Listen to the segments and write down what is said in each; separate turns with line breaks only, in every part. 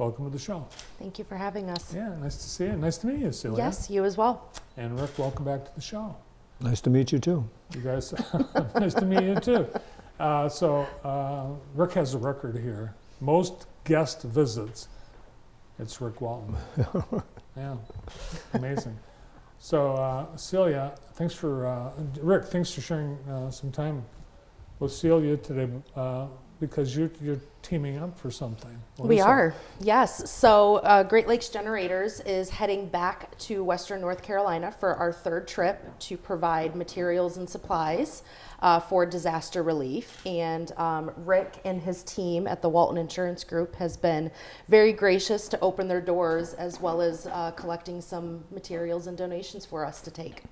welcome to the show.
Thank you for having us.
Yeah, nice to see you. Nice to meet you, Celia.
Yes, you as well.
And Rick, welcome back to the show.
Nice to meet you too.
You guys, nice to meet you too. Rick has a record here. Most guest visits. It's Rick Walton. Yeah, amazing. So Celia, Rick, thanks for sharing some time with Celia today because you're teaming up for something.
We are, yes. So Great Lakes Generators is heading back to Western North Carolina for our third trip to provide materials and supplies for disaster relief. And Rick and his team at the Walton Insurance Group has been very gracious to open their doors as well as collecting some materials and donations for us to take.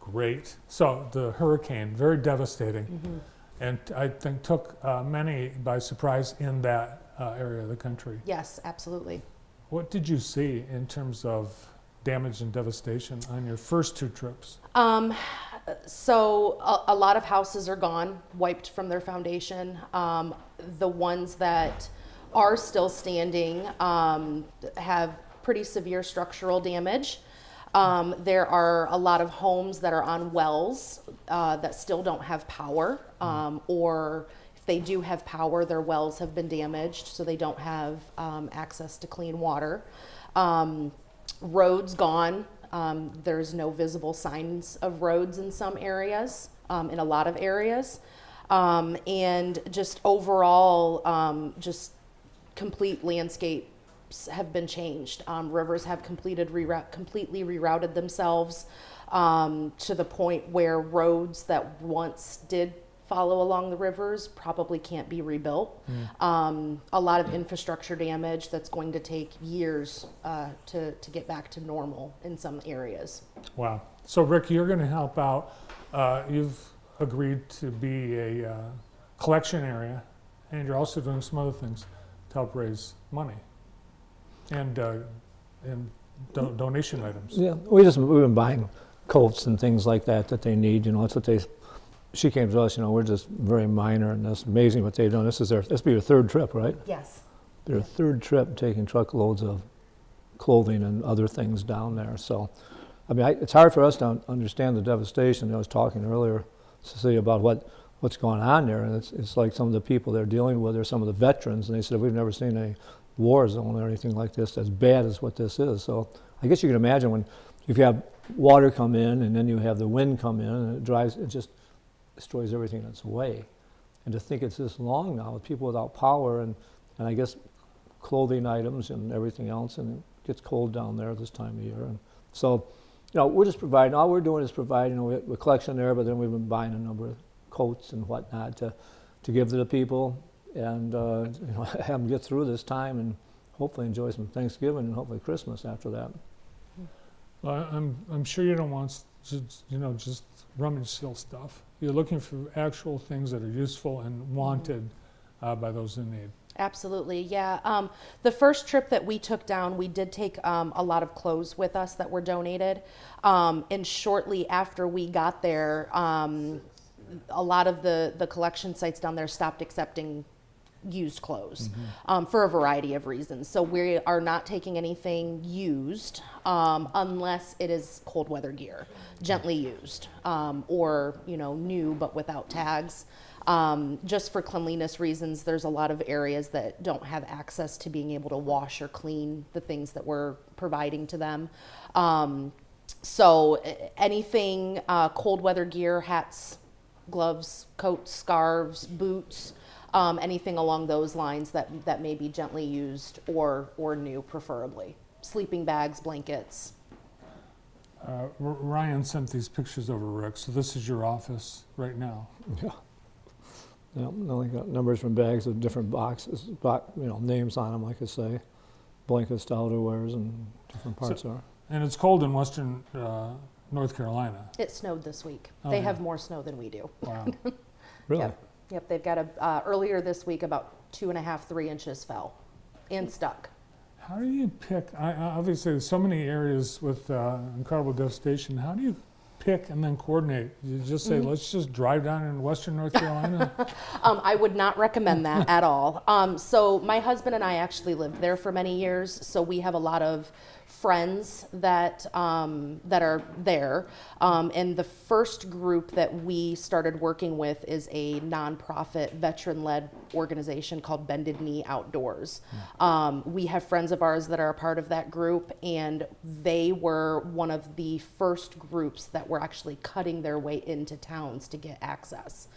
Great. So the hurricane, very devastating. Mm-hmm. And I think took many by surprise in that area of the country.
Yes, absolutely.
What did you see in terms of damage and devastation on your first two trips?
So a lot of houses are gone, wiped from their foundation. The ones that are still standing have pretty severe structural damage. There are a lot of homes that are on wells that still don't have power, or if they do have power, their wells have been damaged, so they don't have access to clean water. Roads gone. There's no visible signs of roads in some areas, in a lot of areas. And just overall, just complete landscape have been changed. Rivers have completely rerouted themselves to the point where roads that once did follow along the rivers probably can't be rebuilt. A lot of infrastructure damage that's going to take years to get back to normal in some areas.
Wow. So Rick, you're going to help out. You've agreed to be a collection area, and you're also doing some other things to help raise money. And donation items.
Yeah, we've been buying coats and things like that they need. You know, that's what she came to us. You know, we're just very minor, and that's amazing what they've done. This will be your third trip, right?
Yes.
Their third trip taking truckloads of clothing and other things down there. So, I mean, it's hard for us to understand the devastation. I was talking earlier, Cecilia, about what's going on there, and it's like some of the people they're dealing with are some of the veterans, and they said we've never seen any war zone or anything like this as bad as what this is. So I guess you can imagine if you have water come in and then you have the wind come in and it just destroys everything in its way. And to think it's this long now with people without power and I guess clothing items and everything else, and it gets cold down there this time of year. And so, you know, we're just providing, all we're doing is providing, you know, we're collection there, but then we've been buying a number of coats and whatnot to give to the people. And you know, have them get through this time and hopefully enjoy some Thanksgiving and hopefully Christmas after that.
Well, I'm sure you don't want just rummage sale stuff. You're looking for actual things that are useful and wanted by those in need.
Absolutely, yeah. The first trip that we took down, we did take a lot of clothes with us that were donated. And shortly after we got there, a lot of the collection sites down there stopped accepting used clothes for a variety of reasons. So we are not taking anything used unless it is cold weather gear, gently used, or new but without tags. Just for cleanliness reasons, there's a lot of areas that don't have access to being able to wash or clean the things that we're providing to them. So anything cold weather gear, hats, gloves, coats, scarves, boots, anything along those lines that may be gently used or new, preferably. Sleeping bags, blankets.
Ryan sent these pictures over, Rick, so this is your office right now.
Yeah. Yeah, we got numbers from bags of different boxes, names on them, like I say, blankets to outerwears and different parts are. And
it's cold in western North Carolina.
It snowed this week.
Oh,
they have more snow than we do.
Wow.
Really?
Yep, they've got earlier this week about 2.5, 3 inches fell and stuck.
How do you pick, obviously there's so many areas with incredible devastation, how do you pick and then coordinate? You just say, let's just drive down in Western North Carolina?
I would not recommend that at all. So my husband and I actually lived there for many years, so we have a lot of friends that that are there. And the first group that we started working with is a nonprofit veteran-led organization called Bended Knee Outdoors. We have friends of ours that are a part of that group, and they were one of the first groups that were actually cutting their way into towns to get access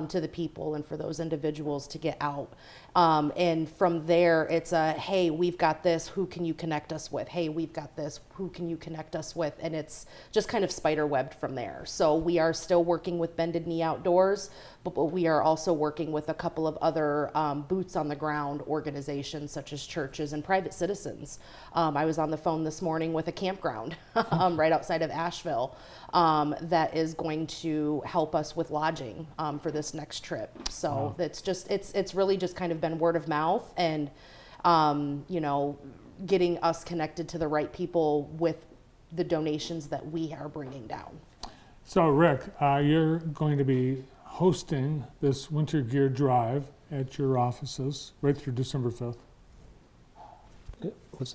to the people and for those individuals to get out. And from there, it's a, hey, we've got this, who can you connect us with? Hey, we've got this, who can you connect us with? And it's just kind of spider-webbed from there. So we are still working with Bended Knee Outdoors, but we are also working with a couple of other boots on the ground organizations such as churches and private citizens. I was on the phone this morning with a campground right outside of Asheville that is going to help us with lodging for this next trip. So it's really just kind of been word of mouth and, you know, getting us connected to the right people with the donations that we are bringing down.
So Rick, you're going to be hosting this winter gear drive at your offices right through December 5th.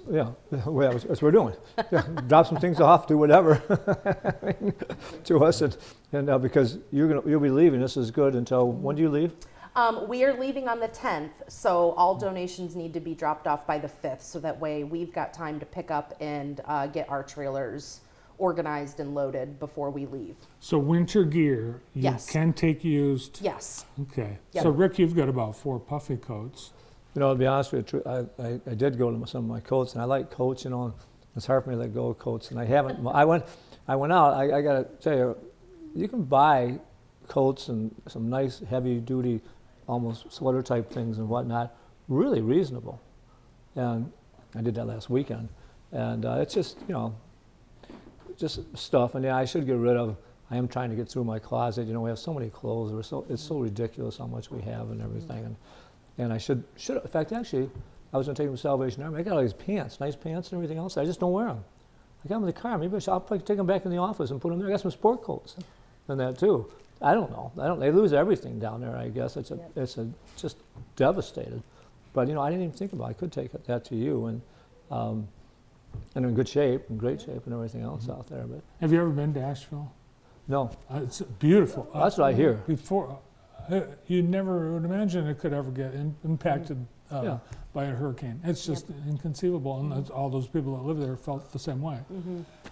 Well, that's what we're doing. Yeah, drop some things off, do whatever to us, and because you'll be leaving. This is good until when do you leave?
We are leaving on the 10th, so all donations need to be dropped off by the 5th, so that way we've got time to pick up and get our trailers organized and loaded before we leave.
So winter gear, you
Yes.
can take used?
Yes.
Okay.
Yep.
So Rick, you've got about 4 puffy coats.
You know, to be honest with you, I did go to some of my coats, and I like coats. You know, it's hard for me to let go of coats, and I haven't. I went out. I got to tell you, you can buy coats and some nice heavy duty, almost sweater type things and whatnot, really reasonable. And I did that last weekend, and it's just, you know, just stuff. And yeah, I should get rid of. I am trying to get through my closet. You know, we have so many clothes. It's so ridiculous how much we have and everything. And I should. In fact, actually, I was going to take them to Salvation Army. I got all these pants, nice pants and everything else. I just don't wear them. I got them in the car. Maybe I'll probably take them back in the office and put them there. I got some sport coats and that too. I don't know. They lose everything down there. I guess it's just devastated. But you know, I didn't even think about it. I could take that to you and in good shape, in great shape, and everything else out there. But
Have you ever been to Asheville?
no,
It's beautiful.
that's what I hear.
Before, you never would imagine it could ever get impacted
Yeah.
by a hurricane. It's just inconceivable, and all those people that live there felt the same way.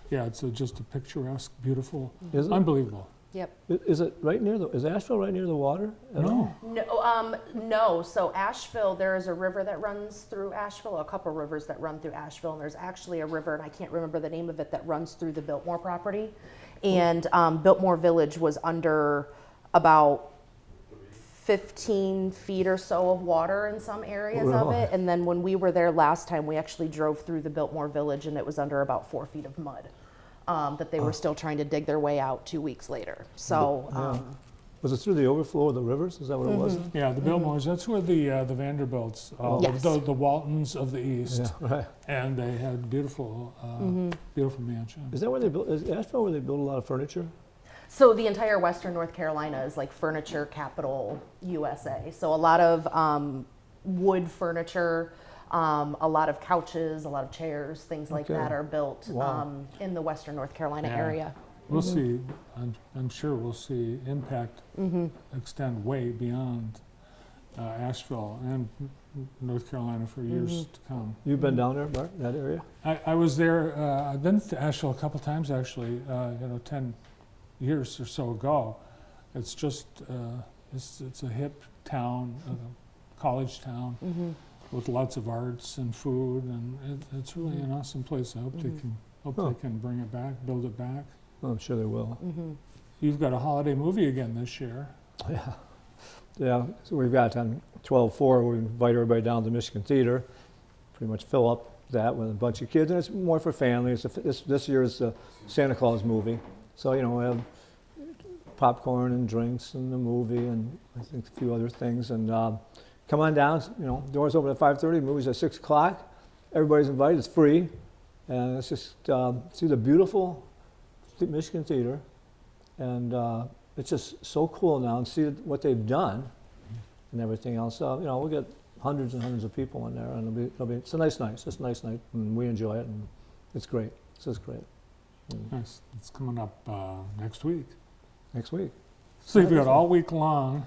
Yeah, it's just a picturesque, beautiful,
Is it?
unbelievable.
Yep.
Is it right near is Asheville right near the water? at all?
No,
No. So Asheville, there is a river that runs through Asheville, a couple rivers that run through Asheville, and there's actually a river, and I can't remember the name of it, that runs through the Biltmore property. And Biltmore Village was under about 15 feet or so of water in some areas of
Really?
it. And then when we were there last time, we actually drove through the Biltmore Village, and it was under about 4 feet of mud that they were still trying to dig their way out 2 weeks later. So,
Yeah. Was it through the overflow of the rivers? Is that what it was?
yeah, the Biltmores, that's where the Vanderbilts,
Yes.
the Waltons of the East,
Yeah, right.
and they had beautiful, beautiful mansions.
Is that where they built? Is Asheville where they build a lot of furniture?
So the entire Western North Carolina is like furniture capital USA. So a lot of wood furniture, a lot of couches, a lot of chairs, things like
Okay.
that are built
Wow.
In the Western North Carolina
Yeah.
area.
We'll see, I'm sure we'll see impact extend way beyond Asheville and North Carolina for years to come.
You've been down there, Bart, that area?
I was there, I've been to Asheville a couple times actually, 10 years or so ago. It's just, it's a hip town, a college town with lots of arts and food, and it's really an awesome place. I hope they can bring it back, build it back.
Well, I'm sure they will.
You've got a holiday movie again this year.
Yeah. Yeah, so we've got on 12/4, we invite everybody down to the Michigan Theater, pretty much fill up that with a bunch of kids, and it's more for families. This year is the Santa Claus movie. So, you know, we have popcorn and drinks and the movie and I think a few other things. And come on down, you know, doors open at 5:30, movie's at 6 o'clock. Everybody's invited, it's free. And it's just see the beautiful Michigan Theater And it's just so cool now and see what they've done and everything else. We'll get hundreds and hundreds of people in there, and it's a nice night. It's just a nice night, and we enjoy it, and it's great. It's just great.
Nice. It's coming up next week.
Next week.
So you've got all week long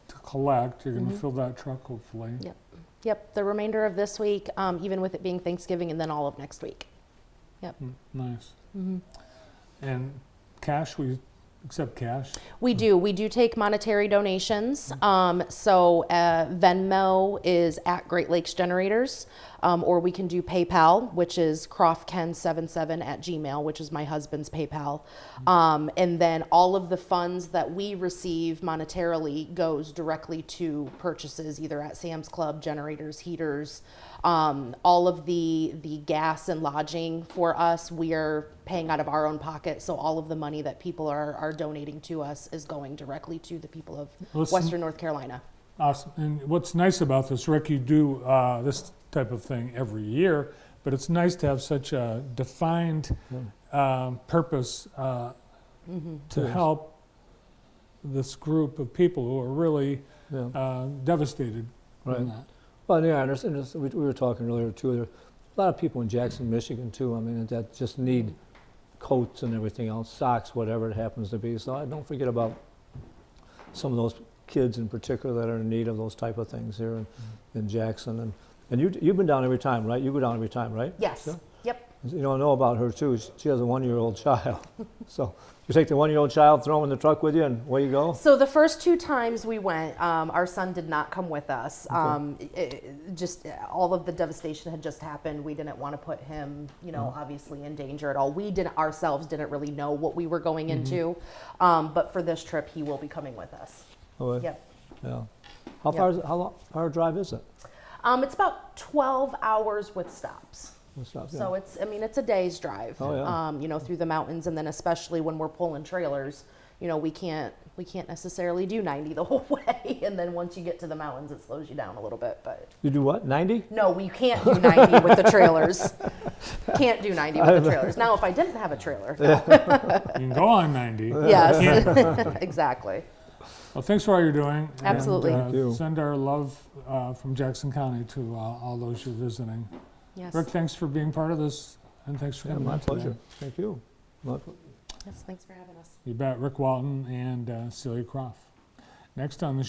to collect. You're going to fill that truck, hopefully.
Yep, the remainder of this week, even with it being Thanksgiving, and then all of next week. Yep.
Nice. And cash, we accept cash?
We do take monetary donations. So Venmo is at Great Lakes Generators, or we can do PayPal, which is crofken77@gmail, which is my husband's PayPal. And then all of the funds that we receive monetarily goes directly to purchases, either at Sam's Club, generators, heaters. All of the gas and lodging for us, we are paying out of our own pocket. So all of the money that people are donating to us is going directly to the people of Western North Carolina.
Awesome. And what's nice about this, Rick, you do this type of thing every year, but it's nice to have such a defined purpose to help this group of people who are really devastated from that.
Well, yeah, I understand. We were talking earlier too. There are a lot of people in Jackson, Michigan too. I mean, that just need coats and everything else, socks, whatever it happens to be. So I don't forget about some of those kids in particular that are in need of those type of things here in Jackson. And you've been down every time, right? You go down every time, right?
Yes.
Yeah?
Yep.
You don't know about her too. She has a 1-year-old child. So you take the 1-year-old child, throw him in the truck with you, and away you go?
So the first 2 times we went, our son did not come with us. Just all of the devastation had just happened. We didn't want to put him, obviously in danger at all. We ourselves didn't really know what we were going into. But for this trip, he will be coming with us.
Oh, right.
Yep.
Yeah. How far a drive is it?
It's about 12 hours with stops. So it's a day's drive.
Oh, yeah.
Through the mountains, and then especially when we're pulling trailers, we can't necessarily do 90 the whole way. And then once you get to the mountains, it slows you down a little bit. But
You do what, 90?
no, we can't do 90 with the trailers. Can't do 90 with the trailers. Now, if I didn't have a trailer,
You can go on 90.
yes, exactly.
Well, thanks for all you're doing.
Absolutely.
And,
Thank you.
send our love from Jackson County to all those you're visiting.
Yes.
Rick, thanks for being part of this, and thanks for
Yeah,
coming
my
in today.
pleasure. Thank you.
Yes, thanks for having us.
You bet. Rick Walton and Celia Croft. Next on the